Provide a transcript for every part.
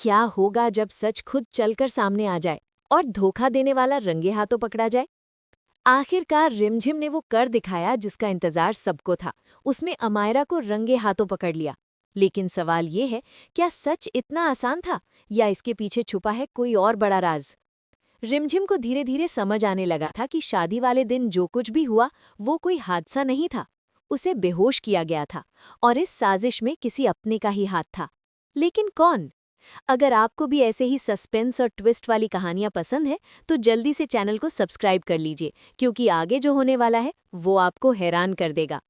क्या होगा जब सच खुद चलकर सामने आ जाए और धोखा देने वाला रंगे हाथों पकड़ा जाए? आखिरकार रिमझिम ने वो कर दिखाया जिसका इंतजार सबको था। उसने अमायरा को रंगे हाथों पकड़ लिया। लेकिन सवाल ये है, क्या सच इतना आसान था या इसके पीछे छुपा है कोई और बड़ा राज? रिमझिम को धीरे धीरे समझ आने लगा था कि शादी वाले दिन जो कुछ भी हुआ वो कोई हादसा नहीं था। उसे बेहोश किया गया था और इस साजिश में किसी अपने का ही हाथ था। लेकिन कौन? अगर आपको भी ऐसे ही सस्पेंस और ट्विस्ट वाली कहानियां पसंद है तो जल्दी से चैनल को सब्सक्राइब कर लीजिए, क्योंकि आगे जो होने वाला है वो आपको हैरान कर देगा।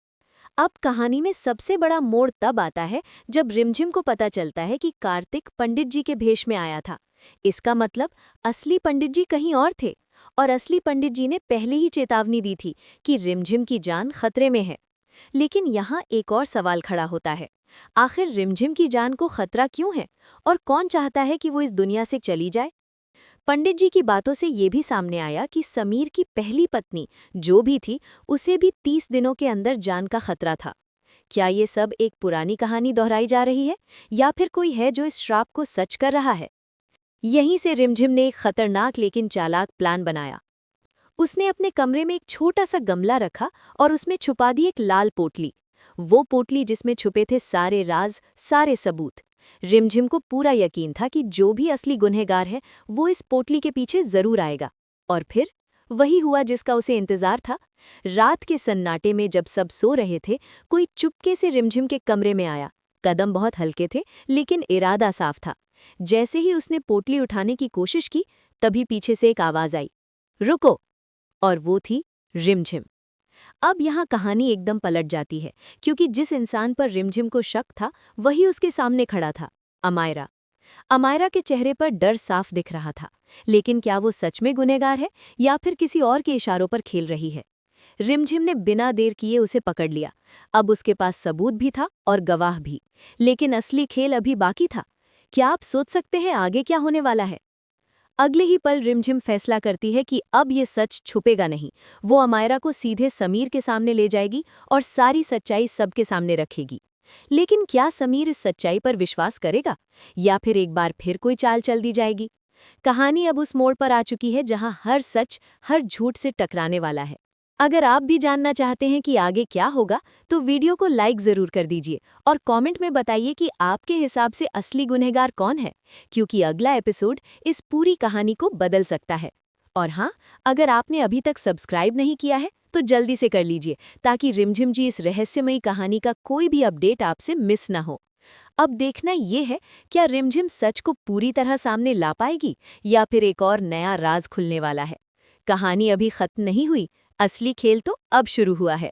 अब कहानी में सबसे बड़ा मोड़ तब आता है जब रिमझिम को पता चलता है कि कार्तिक पंडित जी के भेष में आया था। इसका मतलब असली पंडित जी कहीं और थे, और असली पंडित जी ने पहले ही चेतावनी दी थी कि रिमझिम की जान खतरे में है। लेकिन यहाँ एक और सवाल खड़ा होता है, आखिर रिमझिम की जान को खतरा क्यों है और कौन चाहता है कि वो इस दुनिया से चली जाए? पंडित जी की बातों से ये भी सामने आया कि समीर की पहली पत्नी जो भी थी उसे भी 30 दिनों के अंदर जान का खतरा था। क्या ये सब एक पुरानी कहानी दोहराई जा रही है या फिर कोई है जो इस श्राप को सच कर रहा है? यहीं से रिमझिम ने एक खतरनाक लेकिन चालाक प्लान बनाया। उसने अपने कमरे में एक छोटा सा गमला रखा और उसमें छुपा दी एक लाल पोटली। वो पोटली जिसमें छुपे थे सारे राज, सारे सबूत। रिमझिम को पूरा यकीन था कि जो भी असली गुनहगार है वो इस पोटली के पीछे जरूर आएगा। और फिर वही हुआ जिसका उसे इंतजार था। रात के सन्नाटे में जब सब सो रहे थे, कोई चुपके से रिमझिम के कमरे में आया। कदम बहुत हल्के थे लेकिन इरादा साफ था। जैसे ही उसने पोटली उठाने की कोशिश की, तभी पीछे से एक आवाज आई, रुको। और वो थी रिमझिम। अब यहाँ कहानी एकदम पलट जाती है, क्योंकि जिस इंसान पर रिमझिम को शक था वही उसके सामने खड़ा था, अमायरा। अमायरा के चेहरे पर डर साफ दिख रहा था, लेकिन क्या वो सच में गुनहगार है या फिर किसी और के इशारों पर खेल रही है? रिमझिम ने बिना देर किए उसे पकड़ लिया। अब उसके पास सबूत भी था और गवाह भी, लेकिन असली खेल अभी बाकी था। क्या आप सोच सकते हैं आगे क्या होने वाला है? अगले ही पल रिमझिम फैसला करती है कि अब ये सच छुपेगा नहीं। वो अमायरा को सीधे समीर के सामने ले जाएगी और सारी सच्चाई सबके सामने रखेगी। लेकिन क्या समीर इस सच्चाई पर विश्वास करेगा या फिर एक बार फिर कोई चाल चल दी जाएगी? कहानी अब उस मोड़ पर आ चुकी है जहां हर सच हर झूठ से टकराने वाला है। अगर आप भी जानना चाहते हैं कि आगे क्या होगा, तो वीडियो को लाइक ज़रूर कर दीजिए और कमेंट में बताइए कि आपके हिसाब से असली गुनहगार कौन है, क्योंकि अगला एपिसोड इस पूरी कहानी को बदल सकता है। और हाँ, अगर आपने अभी तक सब्सक्राइब नहीं किया है तो जल्दी से कर लीजिए, ताकि रिमझिम जी इस रहस्यमयी कहानी का कोई भी अपडेट आपसे मिस ना हो। अब देखना ये है, क्या रिमझिम सच को पूरी तरह सामने ला पाएगी या फिर एक और नया राज खुलने वाला है। कहानी अभी खत्म नहीं हुई, असली खेल तो अब शुरू हुआ है।